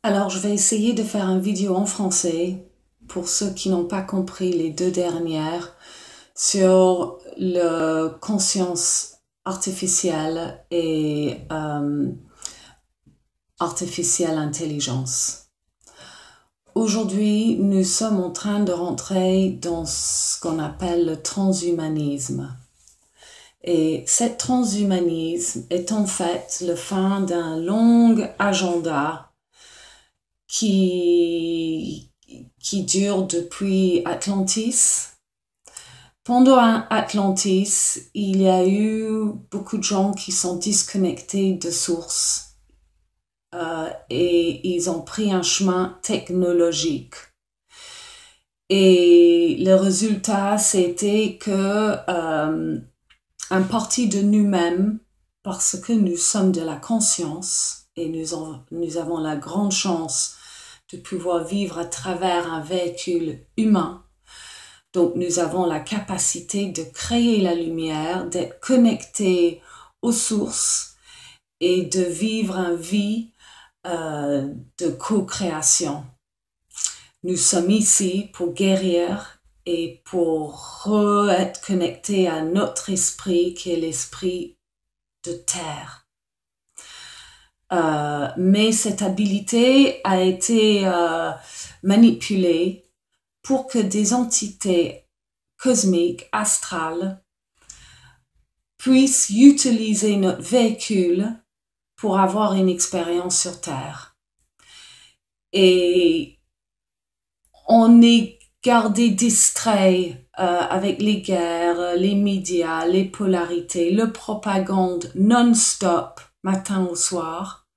Alors, je vais essayer de faire une vidéo en français pour ceux qui n'ont pas compris les deux dernières sur la conscience artificielle et artificielle intelligence. Aujourd'hui, nous sommes en train de rentrer dans ce qu'on appelle le transhumanisme. Et cet transhumanisme est en fait le fin d'un long agenda qui dure depuis Atlantis. Pendant Atlantis, il y a eu beaucoup de gens qui sont disconnectés de source et ils ont pris un chemin technologique. Et le résultat, c'était que un parti de nous-mêmes, parce que nous sommes de la conscience et nous avons la grande chance de pouvoir vivre à travers un véhicule humain. Donc, nous avons la capacité de créer la lumière, d'être connectés aux sources et de vivre une vie de co-création. Nous sommes ici pour guérir et pour être connectés à notre esprit qui est l'esprit de terre. Mais cette habilité a été manipulée pour que des entités cosmiques, astrales, puissent utiliser notre véhicule pour avoir une expérience sur Terre. Et on est gardé distrait avec les guerres, les médias, les polarités, la propagande non-stop, matin au soir,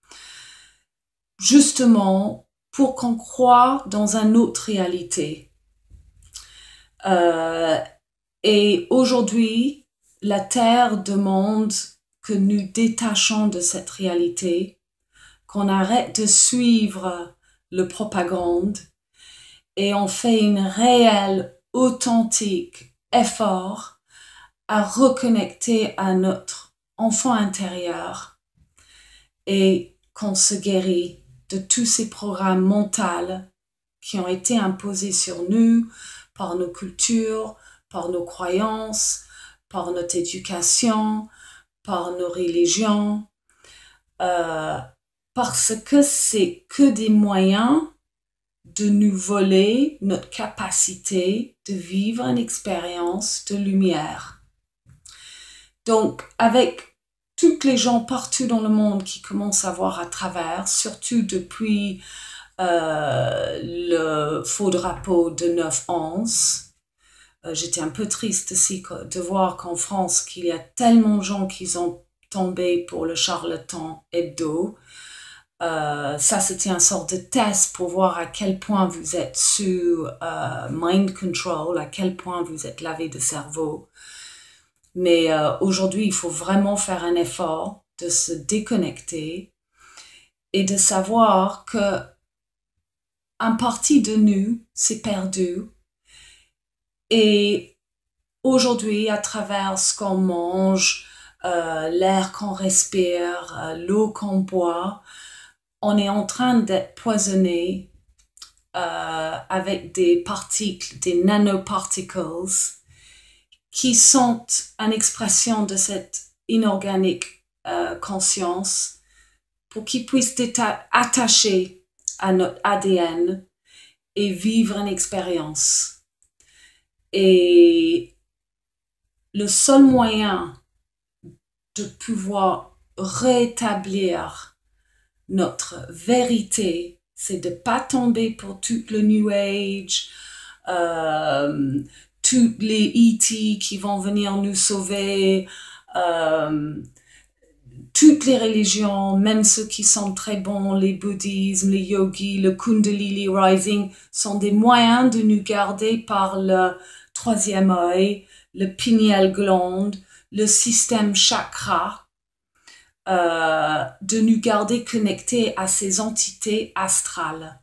justement pour qu'on croie dans une autre réalité. Et aujourd'hui, la Terre demande que nous détachions de cette réalité, qu'on arrête de suivre la propagande et on fait un réel, authentique effort à reconnecter à notre enfant intérieur et qu'on se guérit de tous ces programmes mentaux qui ont été imposés sur nous par nos cultures, par nos croyances, par notre éducation, par nos religions, parce que c'est que des moyens de nous voler notre capacité de vivre une expérience de lumière. Donc, avec toutes les gens partout dans le monde qui commencent à voir à travers, surtout depuis le faux drapeau de 9/11, j'étais un peu triste aussi de voir qu'en France, qu'il y a tellement de gens qui sont tombés pour le charlatan Hebdo. Ça, c'était une sorte de test pour voir à quel point vous êtes sous mind control, à quel point vous êtes lavé de cerveau. Mais aujourd'hui, il faut vraiment faire un effort de se déconnecter et de savoir que une partie de nous s'est perdue. Et aujourd'hui, à travers ce qu'on mange, l'air qu'on respire, l'eau qu'on boit, on est en train d'être poisonné avec des particules, des nanoparticles, qui sont une expression de cette inorganique conscience pour qu'ils puissent être attachés à notre ADN et vivre une expérience. Et le seul moyen de pouvoir rétablir notre vérité, c'est de pas tomber pour tout le New Age, tous les E.T. qui vont venir nous sauver, toutes les religions, même ceux qui sont très bons, les bouddhismes, les yogis, le Kundalini Rising, sont des moyens de nous garder par le troisième œil, le pineal gland, le système chakra, de nous garder connectés à ces entités astrales.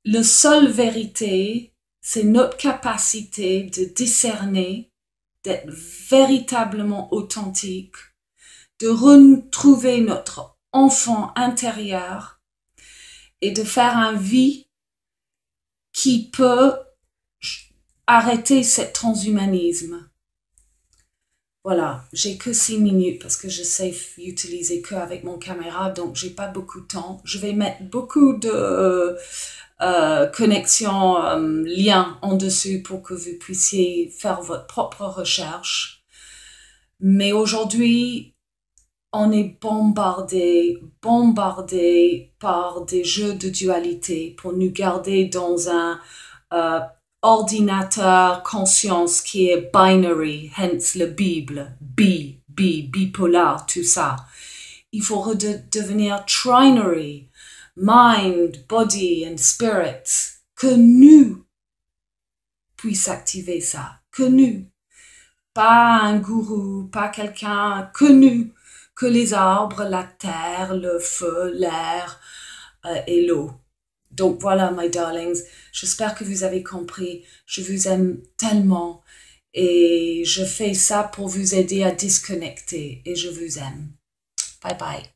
La seule vérité, c'est notre capacité de discerner, d'être véritablement authentique, de retrouver notre enfant intérieur et de faire une vie qui peut arrêter ce transhumanisme. Voilà, j'ai que 6 minutes parce que je sais utiliser que avec mon caméra, donc j'ai pas beaucoup de temps. Je vais mettre beaucoup de connexions, liens en dessous pour que vous puissiez faire votre propre recherche. Mais aujourd'hui, on est bombardé par des jeux de dualité pour nous garder dans un ordinateur conscience qui est binary, hence la Bible, bipolar, tout ça. Il faut redevenir trinary, mind, body and spirit, que nous puissions activer ça, que nous, pas un gourou, pas quelqu'un, que nous, que les arbres, la terre, le feu, l'air et l'eau. Donc voilà, my darlings, j'espère que vous avez compris. Je vous aime tellement et je fais ça pour vous aider à disconnecter et je vous aime. Bye bye.